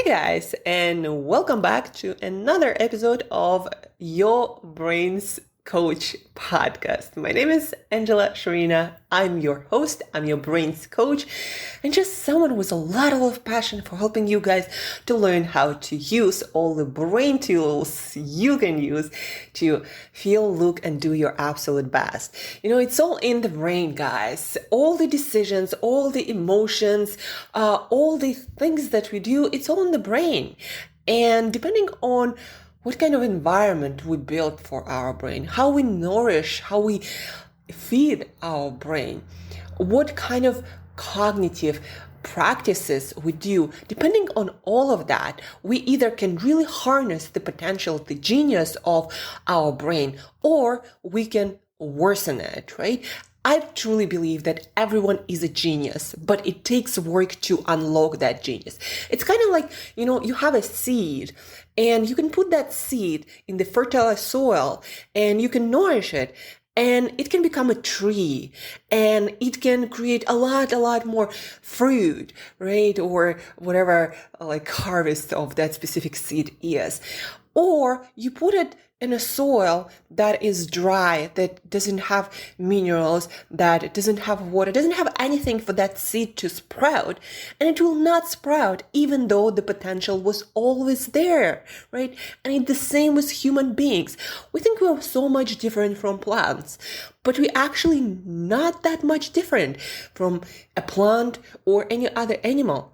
guys, and welcome back to another episode of Your Brain's Coach podcast. My name is Shurina. I'm your host. I'm your brain's coach, and just someone with a lot of passion for helping you guys to learn how to use all the brain tools you can use to feel, look, and do your absolute best. It's all in the brain, guys. All the decisions, all the emotions, all the things that we do, it's all in the brain. And depending on what kind of environment we build for our brain, how we nourish, how we feed our brain, what kind of cognitive practices we do, depending on all of that, we either can really harness the potential, the genius of our brain, or we can worsen it, right? I truly believe that everyone is a genius, but it takes work to unlock that genius. It's kind of like, you have a seed and you can put that seed in the fertile soil and you can nourish it. And it can become a tree and it can create a lot more fruit, right? Or whatever harvest of that specific seed is. Or you put it in a soil that is dry, that doesn't have minerals, that doesn't have water, doesn't have anything for that seed to sprout, and it will not sprout even though the potential was always there, right? And it's the same with human beings. We think we are so much different from plants, but we're actually not that much different from a plant or any other animal.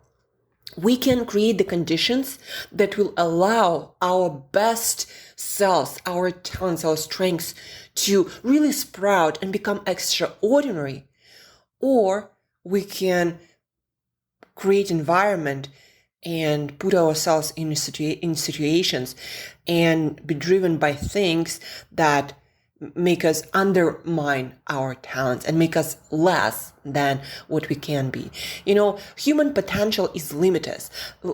We can create the conditions that will allow our best cells, our talents, our strengths to really sprout and become extraordinary. Or we can create environment and put ourselves in situations and be driven by things that make us undermine our talents and make us less than what we can be. Human potential is limitless,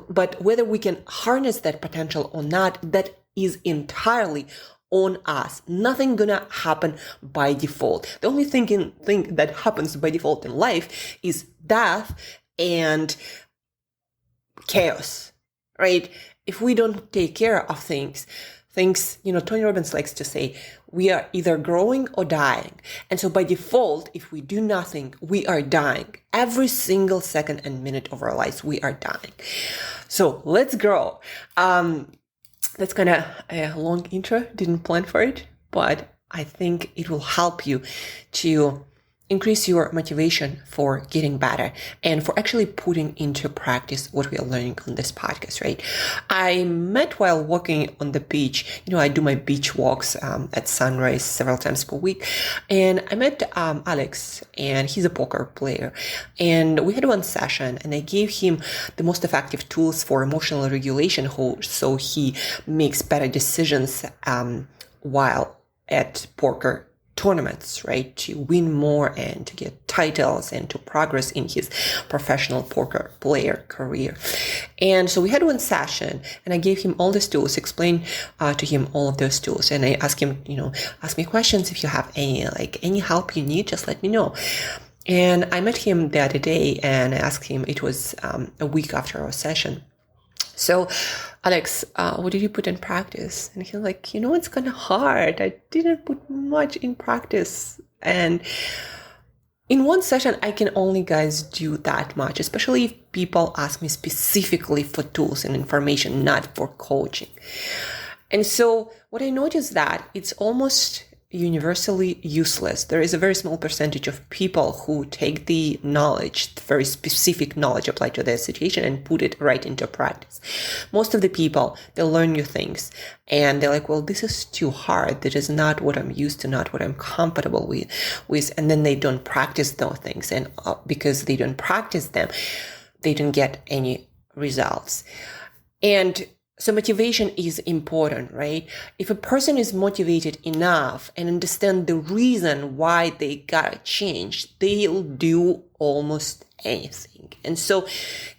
but whether we can harness that potential or not, that is entirely on us. Nothing gonna happen by default. The only thing that happens by default in life is death and chaos, right? If we don't take care of things, Tony Robbins likes to say, we are either growing or dying. And so by default, if we do nothing, we are dying. Every single second and minute of our lives, we are dying. So let's grow. That's kind of a long intro. Didn't plan for it, but I think it will help you to increase your motivation for getting better and for actually putting into practice what we are learning on this podcast, right? I met while walking on the beach. I do my beach walks at sunrise several times per week. And I met Alex, and he's a poker player. And we had one session, and I gave him the most effective tools for emotional regulation so he makes better decisions while at poker tournaments, right? To win more and to get titles and to progress in his professional poker player career. And so we had one session and I gave him all these tools, explained to him all of those tools. And I asked him, ask me questions. If you have any help you need, just let me know. And I met him the other day and I asked him, it was a week after our session. So, Alex, what did you put in practice? And he's like, it's kind of hard. I didn't put much in practice. And in one session, I can only, guys, do that much, especially if people ask me specifically for tools and information, not for coaching. And so what I noticed that it's almost universally useless. There is a very small percentage of people who take the knowledge, the very specific knowledge applied to their situation and put it right into practice. Most of the people, they learn new things and they're like, well, this is too hard. That is not what I'm used to, not what I'm comfortable with. And then they don't practice those things. And because they don't practice them, they don't get any results. And so motivation is important, right? If a person is motivated enough and understand the reason why they gotta change, they'll do almost anything. And so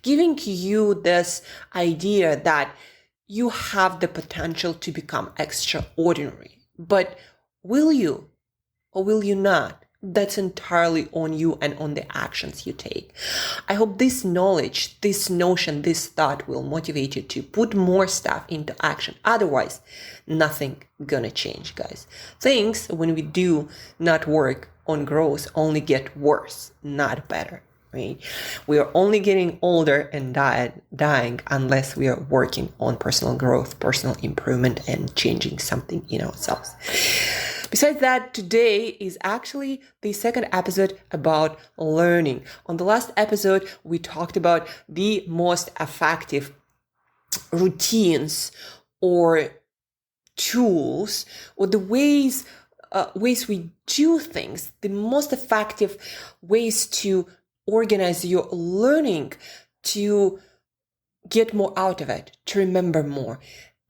giving you this idea that you have the potential to become extraordinary, but will you or will you not? That's entirely on you and on the actions you take. I hope this knowledge, this notion, this thought will motivate you to put more stuff into action. Otherwise, nothing gonna change, guys. Things, when we do not work on growth, only get worse, not better. Right? We are only getting older and dying unless we are working on personal growth, personal improvement, and changing something in ourselves. Besides that, today is actually the second episode about learning. On the last episode, we talked about the most effective routines or tools or the ways we do things, the most effective ways to organize your learning, to get more out of it, to remember more,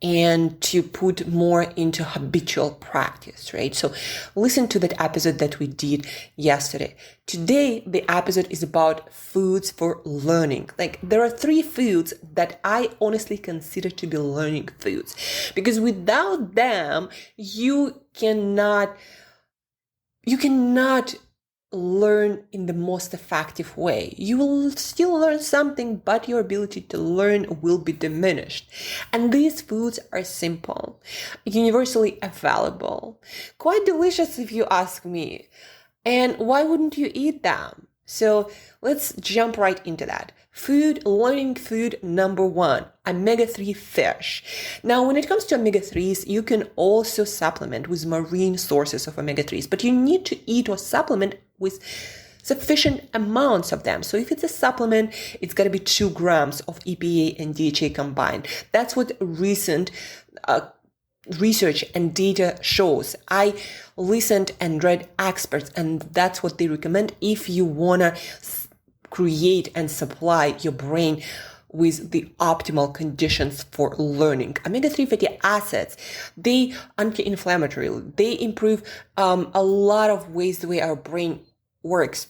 and to put more into habitual practice, right? So listen to that episode that we did yesterday. Today, the episode is about foods for learning. Like, there are 3 foods that I honestly consider to be learning foods, because without them, you cannot learn in the most effective way. You will still learn something, but your ability to learn will be diminished. And these foods are simple, universally available, quite delicious if you ask me. And why wouldn't you eat them? So let's jump right into that. Learning food number 1, omega-3 fish. Now, when it comes to omega-3s, you can also supplement with marine sources of omega-3s, but you need to eat or supplement with sufficient amounts of them. So if it's a supplement, it's got to be 2 grams of EPA and DHA combined. That's what recent research and data shows. I listened and read experts, and that's what they recommend if you want to create and supply your brain with the optimal conditions for learning. Omega-3 fatty acids, they anti-inflammatory, they improve a lot of ways the way our brain works.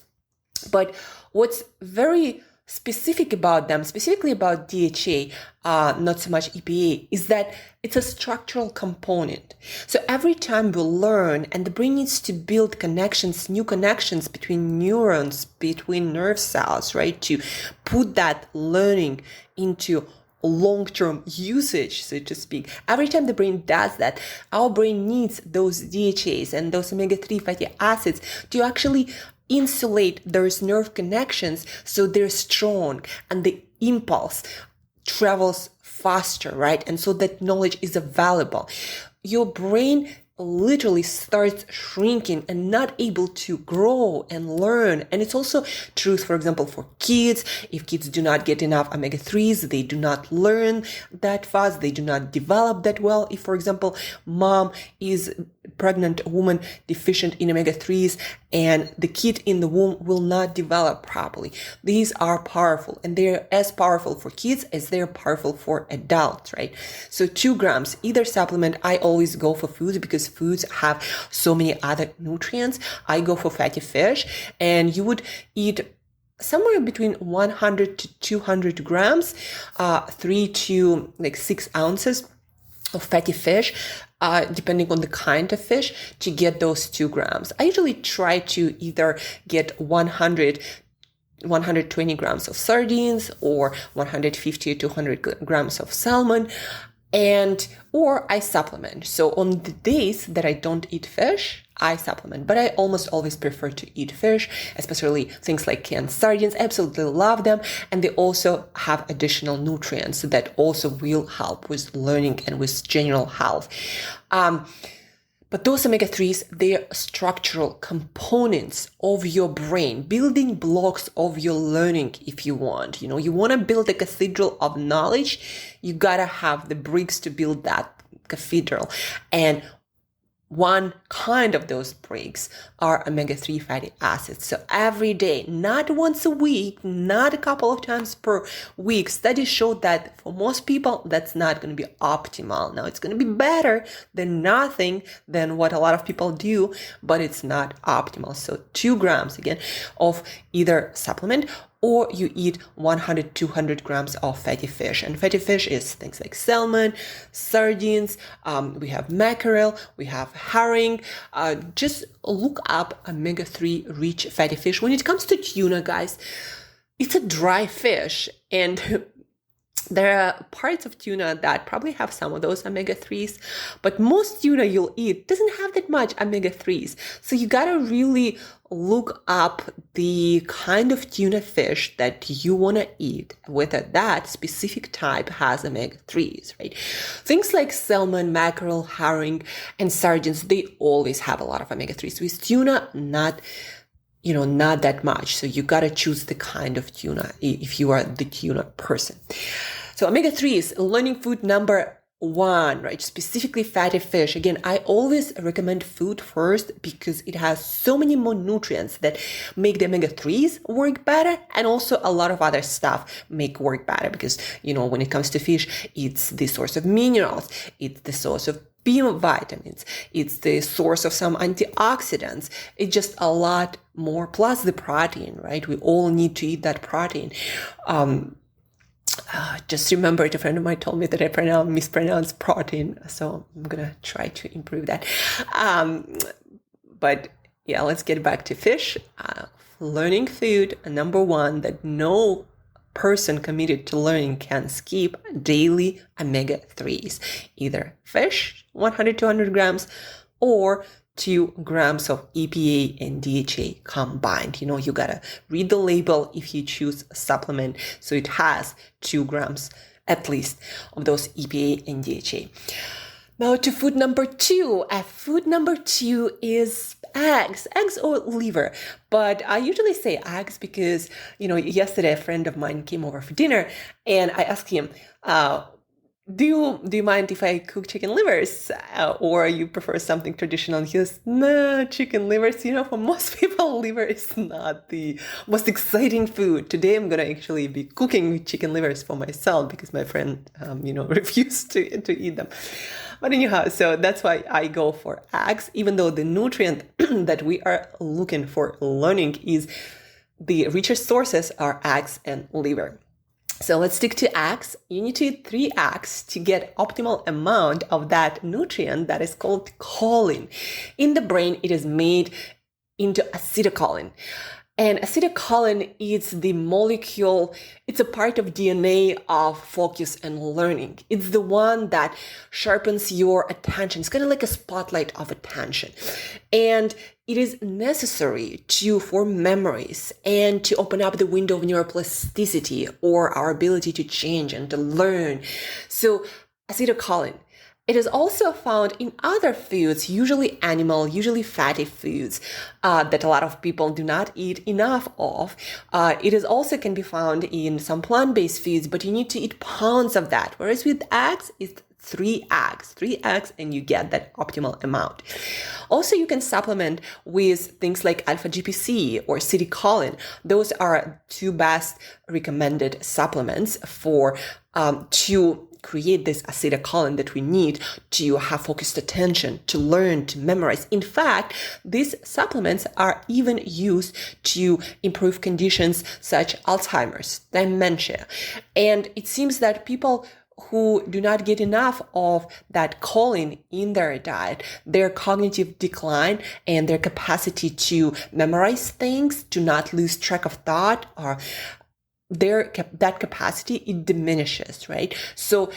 But what's very specific about them, specifically about DHA, not so much EPA, is that it's a structural component. So every time we learn, and the brain needs to build connections, new connections between neurons, between nerve cells, right? To put that learning into long-term usage, so to speak. Every time the brain does that, our brain needs those DHAs and those omega-3 fatty acids to actually insulate those nerve connections so they're strong and the impulse travels faster, right? And so that knowledge is available. Your brain literally starts shrinking and not able to grow and learn. And it's also true, for example, for kids. If kids do not get enough omega-3s, they do not learn that fast. They do not develop that well. If, for example, mom is pregnant woman deficient in omega-3s, and the kid in the womb will not develop properly. These are powerful, and they're as powerful for kids as they're powerful for adults, right? So 2 grams, either supplement. I always go for foods because foods have so many other nutrients. I go for fatty fish, and you would eat somewhere between 100 to 200 grams, 3 to 6 ounces of fatty fish, depending on the kind of fish, to get those 2 grams. I usually try to either get 120 grams of sardines or 150 to 200 grams of salmon, or I supplement. So on the days that I don't eat fish, I supplement, but I almost always prefer to eat fish, especially things like canned sardines. I absolutely love them. And they also have additional nutrients that also will help with learning and with general health. But those omega-3s, they're structural components of your brain, building blocks of your learning if you want. You want to build a cathedral of knowledge, you gotta have the bricks to build that cathedral. And one kind of those bricks are omega-3 fatty acids. So every day, not once a week, not a couple of times per week, studies show that for most people, that's not going to be optimal. Now, it's going to be better than nothing, than what a lot of people do, but it's not optimal. So 2 grams, again, of either supplement or you eat 100, 200 grams of fatty fish. And fatty fish is things like salmon, sardines, we have mackerel, we have herring. Just look up omega-3 rich fatty fish. When it comes to tuna, guys, it's a dry fish, and there are parts of tuna that probably have some of those omega-3s, but most tuna you'll eat doesn't have that much omega-3s. So you gotta really look up the kind of tuna fish that you wanna eat, whether that specific type has omega-3s, right? Things like salmon, mackerel, herring, and sardines, they always have a lot of omega-3s. With tuna, not that much. So you gotta choose the kind of tuna if you are the tuna person. So omega-3 is learning food number 1, right? Specifically fatty fish. Again, I always recommend food first because it has so many more nutrients that make the omega-3s work better, and also a lot of other stuff make work better because, when it comes to fish, it's the source of minerals, it's the source of B vitamins, it's the source of some antioxidants. It's just a lot more, plus the protein, right? We all need to eat that protein. Just remembered, a friend of mine told me that I mispronounced protein, so I'm gonna try to improve that. But yeah, let's get back to fish. Learning food, number 1, that no person committed to learning can skip: daily omega-3s. Either fish, 100, 200 grams, or 2 grams of EPA and DHA combined. You gotta read the label if you choose a supplement, so it has 2 grams at least of those EPA and DHA. Now to food number 2. Food number 2 is eggs or liver. But I usually say eggs because, yesterday a friend of mine came over for dinner and I asked him, do you mind if I cook chicken livers, or you prefer something traditional? He goes, no, chicken livers, for most people, liver is not the most exciting food. Today, I'm going to actually be cooking chicken livers for myself because my friend, refused to eat them. But anyhow, so that's why I go for eggs, even though the nutrient that we are looking for learning is the richest sources are eggs and liver. So let's stick to eggs. You need to eat 3 eggs to get optimal amount of that nutrient that is called choline. In the brain, it is made into acetylcholine. And acetylcholine is the molecule, it's a part of DNA of focus and learning. It's the one that sharpens your attention. It's kind of like a spotlight of attention. And it is necessary to form memories and to open up the window of neuroplasticity, or our ability to change and to learn. So acetylcholine. It is also found in other foods, usually animal, usually fatty foods, that a lot of people do not eat enough of. It is also can be found in some plant-based foods, but you need to eat pounds of that. Whereas with eggs, it's 3 eggs, and you get that optimal amount. Also, you can supplement with things like alpha-GPC or acetylcholine. Those are 2 best recommended supplements for to create this acetylcholine that we need to have focused attention, to learn, to memorize. In fact, these supplements are even used to improve conditions such Alzheimer's, dementia. And it seems that people who do not get enough of that choline in their diet, their cognitive decline and their capacity to memorize things, to not lose track of thought, or that capacity, it diminishes, right? So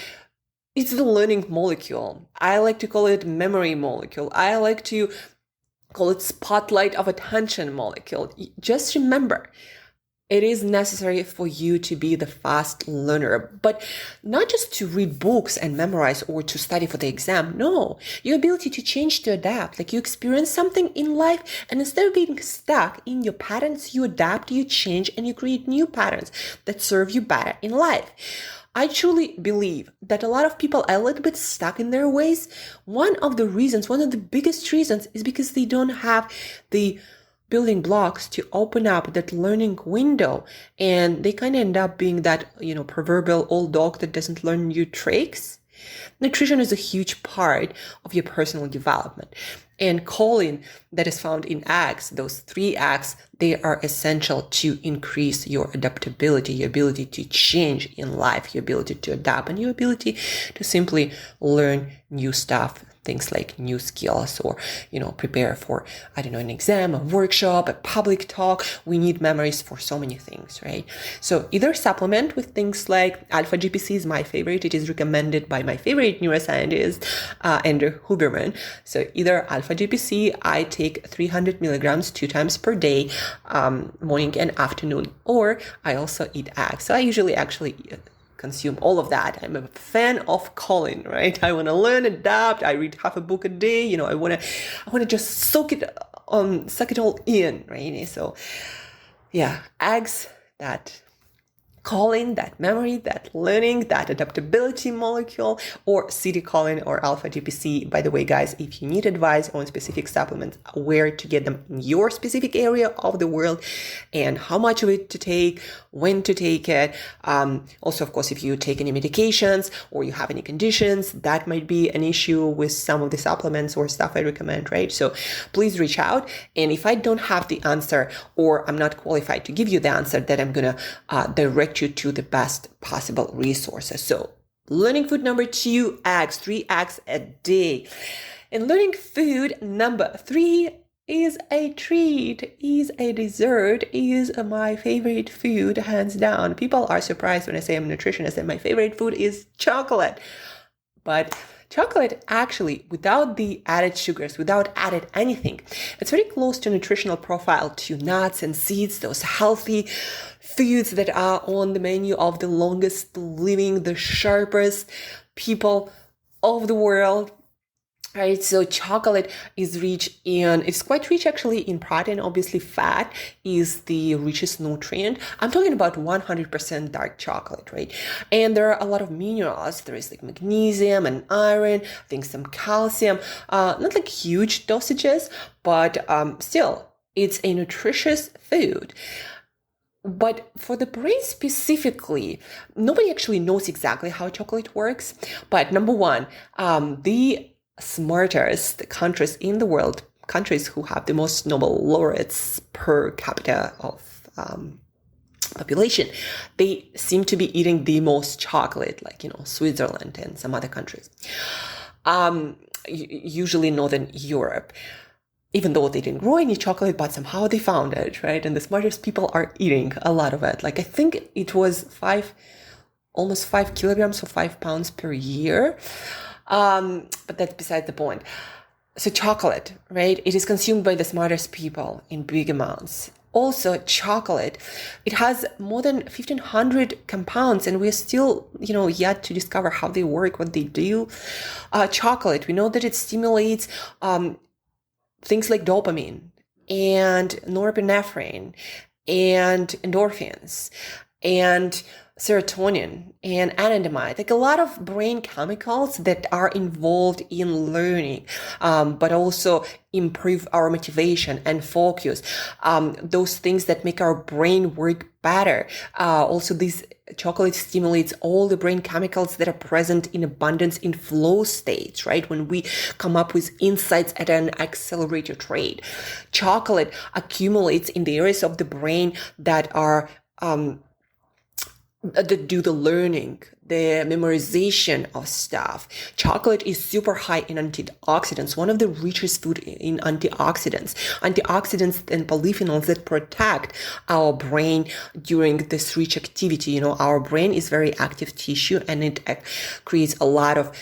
it's the learning molecule. I like to call it memory molecule. I like to call it spotlight of attention molecule. Just remember, it is necessary for you to be the fast learner, but not just to read books and memorize or to study for the exam. No, your ability to change, to adapt. Like you experience something in life, and instead of being stuck in your patterns, you adapt, you change, and you create new patterns that serve you better in life. I truly believe that a lot of people are a little bit stuck in their ways. One of the biggest reasons is because they don't have the building blocks to open up that learning window, and they kind of end up being that, proverbial old dog that doesn't learn new tricks. Nutrition is a huge part of your personal development. And choline that is found in eggs, those 3 eggs, they are essential to increase your adaptability, your ability to change in life, your ability to adapt, and your ability to simply learn new stuff, things like new skills, or, prepare for, an exam, a workshop, a public talk. We need memories for so many things, right? So either supplement with things like alpha GPC is my favorite. It is recommended by my favorite neuroscientist, Andrew Huberman. So either alpha GPC, I take 300 milligrams 2 times per day, morning and afternoon, or I also eat eggs. So I usually actually consume all of that. I'm a fan of choline, right? I want to learn, adapt. I read half a book a day. I want to just suck it all in, right? So yeah, eggs, that choline, that memory, that learning, that adaptability molecule, or acetylcholine or alpha GPC. By the way, guys, if you need advice on specific supplements, where to get them in your specific area of the world, and how much of it to take, when to take it. Also, of course, if you take any medications or you have any conditions, that might be an issue with some of the supplements or stuff I recommend, right? So please reach out. And if I don't have the answer, or I'm not qualified to give you the answer, then I'm going to direct you to the best possible resources. So learning food number 2, eggs, 3 eggs a day. And learning food number 3 is a treat, is a dessert, is my favorite food, hands down. People are surprised when I say I'm a nutritionist and my favorite food is chocolate. But chocolate, actually, without the added sugars, without added anything, it's very close to nutritional profile to nuts and seeds, those healthy foods that are on the menu of the longest living, the sharpest people of the world. Right, so chocolate is it's quite rich actually in protein. Obviously, fat is the richest nutrient. I'm talking about 100% dark chocolate, right? And there are a lot of minerals. There is like magnesium and iron, I think some calcium, not like huge dosages, but still, it's a nutritious food. But for the brain specifically, nobody actually knows exactly how chocolate works. But number one, the smartest countries in the world, countries who have the most Nobel laureates per capita of population, they seem to be eating the most chocolate, like, Switzerland and some other countries. Usually Northern Europe, even though they didn't grow any chocolate, but somehow they found it, right? And the smartest people are eating a lot of it. Like, I think it was almost 5 kilograms or 5 pounds per year. But that's beside the point. So chocolate, right? It is consumed by the smartest people in big amounts. Also, chocolate, it has more than 1,500 compounds, and we're still, yet to discover how they work, what they do. Chocolate, we know that it stimulates things like dopamine and norepinephrine and endorphins and serotonin and anandamide, like a lot of brain chemicals that are involved in learning, but also improve our motivation and focus. Those things that make our brain work better. Also, this chocolate stimulates all the brain chemicals that are present in abundance in flow states, right? When we come up with insights at an accelerated rate. Chocolate accumulates in the areas of the brain that are that do the learning, the memorization of stuff. Chocolate is super high in antioxidants, one of the richest food in antioxidants. Antioxidants and polyphenols that protect our brain during this rich activity. Our brain is very active tissue, and it creates a lot of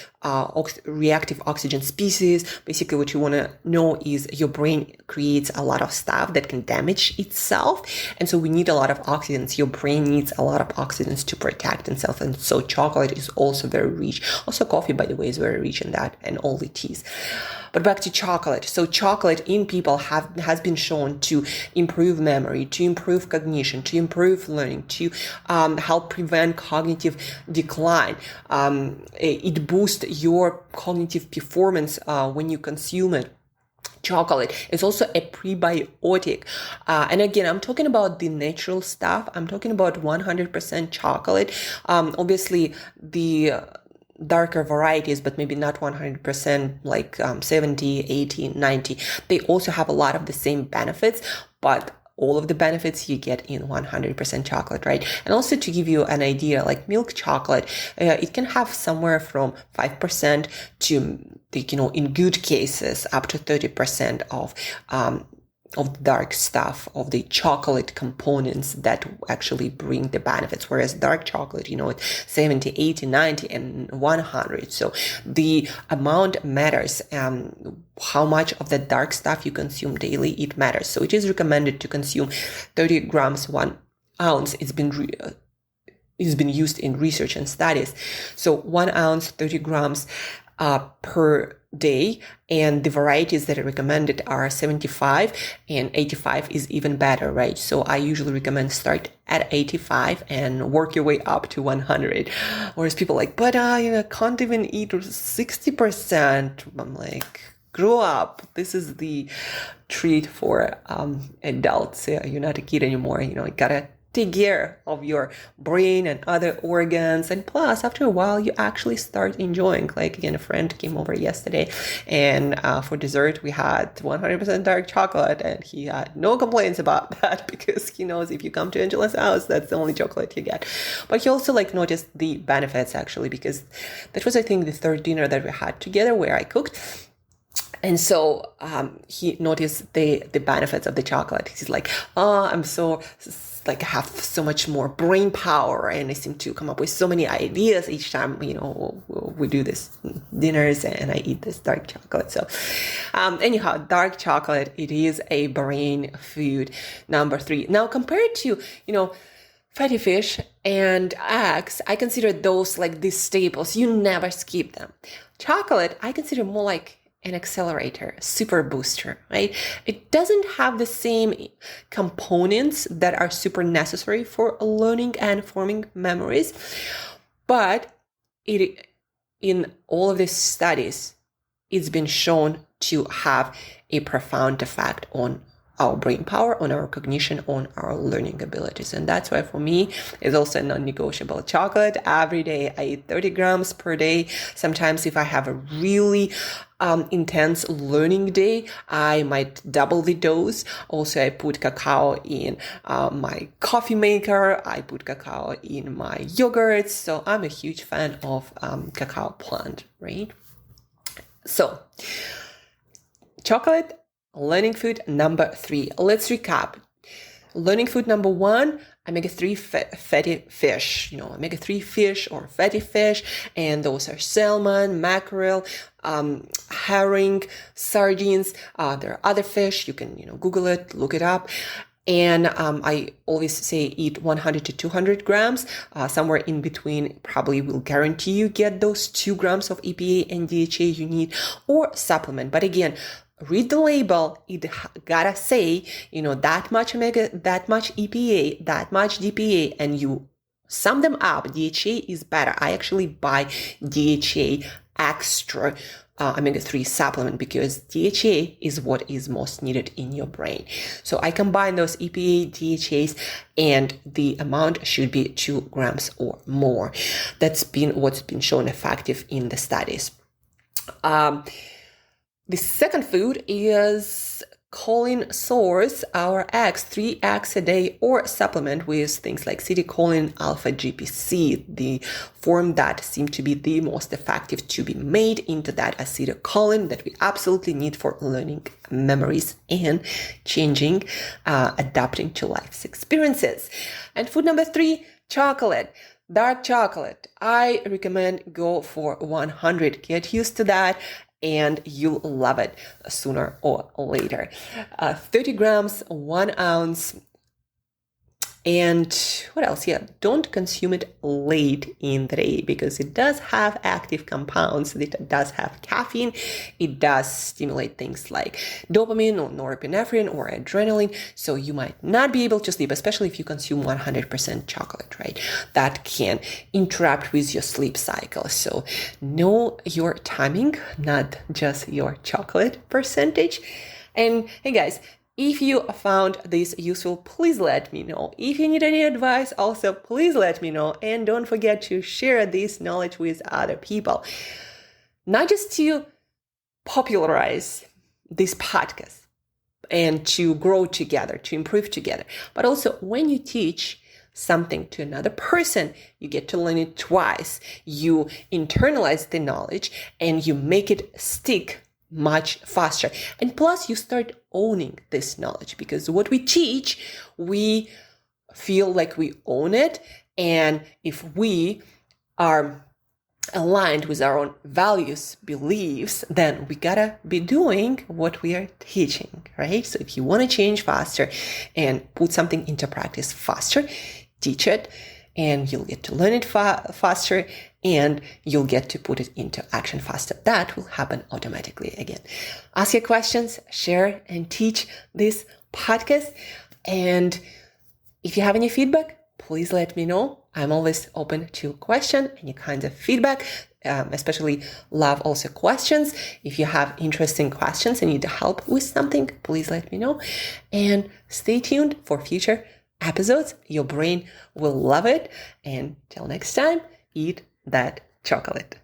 reactive oxygen species. Basically, what you want to know is your brain creates a lot of stuff that can damage itself. And so we need a lot of oxidants. Your brain needs a lot of oxidants to protect itself. And so chocolate is also very rich. Also, coffee, by the way, is very rich in that, and all the teas. But back to chocolate. So chocolate in people has been shown to improve memory, to improve cognition, to improve learning, to help prevent cognitive decline. It boosts your cognitive performance when you consume it. Chocolate is also a prebiotic. And again, I'm talking about the natural stuff. I'm talking about 100% chocolate. Obviously, the darker varieties, but maybe not 100%, like 70, 80, 90. They also have a lot of the same benefits, but all of the benefits you get in 100% chocolate, right? And also to give you an idea, like milk chocolate, it can have somewhere from 5% to, in good cases, up to 30% of the dark stuff, of the chocolate components that actually bring the benefits. Whereas dark chocolate, it's 70, 80, 90, and 100. So the amount matters. How much of the dark stuff you consume daily, it matters. So it is recommended to consume 30 grams, 1 ounce. It's been used in research and studies. So 1 ounce, 30 grams per day, and the varieties that are recommended are 75, and 85 is even better, right? So I usually recommend start at 85 and work your way up to 100. Whereas people are like, but I can't even eat 60%. I'm like, grow up. This is the treat for adults. You're not a kid anymore. You gotta take care of your brain and other organs. And plus, after a while, you actually start enjoying. Like, again, a friend came over yesterday, and for dessert, we had 100% dark chocolate, and he had no complaints about that because he knows if you come to Angela's house, that's the only chocolate you get. But he also noticed the benefits, actually, because that was, I think, the third dinner that we had together where I cooked. And so he noticed the benefits of the chocolate. He's like, I'm so I have so much more brain power, and I seem to come up with so many ideas each time, we do this dinners and I eat this dark chocolate. So anyhow, dark chocolate, it is a brain food number 3. Now, compared to, fatty fish and eggs, I consider those like these staples. You never skip them. Chocolate, I consider more like an accelerator, super booster, right? It doesn't have the same components that are super necessary for learning and forming memories, but in all of these studies, it's been shown to have a profound effect on our brain power, on our cognition, on our learning abilities. And that's why for me, it's also a non-negotiable. Chocolate every day. I eat 30 grams per day. Sometimes if I have a really intense learning day, I might double the dose. Also, I put cacao in my coffee maker. I put cacao in my yogurts. So I'm a huge fan of cacao plant, right? So chocolate, learning food number 3. Let's recap. Learning food number 1, omega-3 fatty fish, omega-3 fish or fatty fish, and those are salmon, mackerel, herring, sardines. There are other fish. You can, Google it, look it up. And I always say eat 100 to 200 grams, somewhere in between. Probably will guarantee you get those 2 grams of EPA and DHA you need, or supplement. But again, read the label. It gotta say, that much omega, that much EPA, that much DPA, and you sum them up. DHA is better. I actually buy DHA extra omega-3 supplement because DHA is what is most needed in your brain. So I combine those EPA, DHAs, and the amount should be 2 grams or more. That's been what's been shown effective in the studies. The second food is choline source, our eggs, 3 eggs a day, or supplement with things like acetylcholine, alpha GPC, the form that seem to be the most effective to be made into that acetylcholine that we absolutely need for learning memories and changing, adapting to life's experiences. And food number 3, chocolate. Dark chocolate. I recommend go for 100. Get used to that, and you'll love it sooner or later. 30 grams, 1 ounce. And what else? Yeah, don't consume it late in the day because it does have active compounds. It does have caffeine. It does stimulate things like dopamine or norepinephrine or adrenaline. So you might not be able to sleep, especially if you consume 100% chocolate, right? That can interrupt with your sleep cycle. So know your timing, not just your chocolate percentage. And hey guys, If you found this useful, please let me know. If you need any advice, also please let me know. And don't forget to share this knowledge with other people. Not just to popularize this podcast and to grow together, to improve together, but also when you teach something to another person, you get to learn it twice. You internalize the knowledge and you make it stick much faster. And plus you start owning this knowledge, because what we teach, we feel like we own it. And if we are aligned with our own values, beliefs, then we gotta be doing what we are teaching, right? So if you want to change faster and put something into practice faster, teach it, and you'll get to learn it faster, and you'll get to put it into action faster. That will happen automatically again. Ask your questions, share and teach this podcast. And if you have any feedback, please let me know. I'm always open to question, any kinds of feedback, especially love also questions. If you have interesting questions and need help with something, please let me know. And stay tuned for future episodes. Your brain will love it. And till next time, eat that chocolate.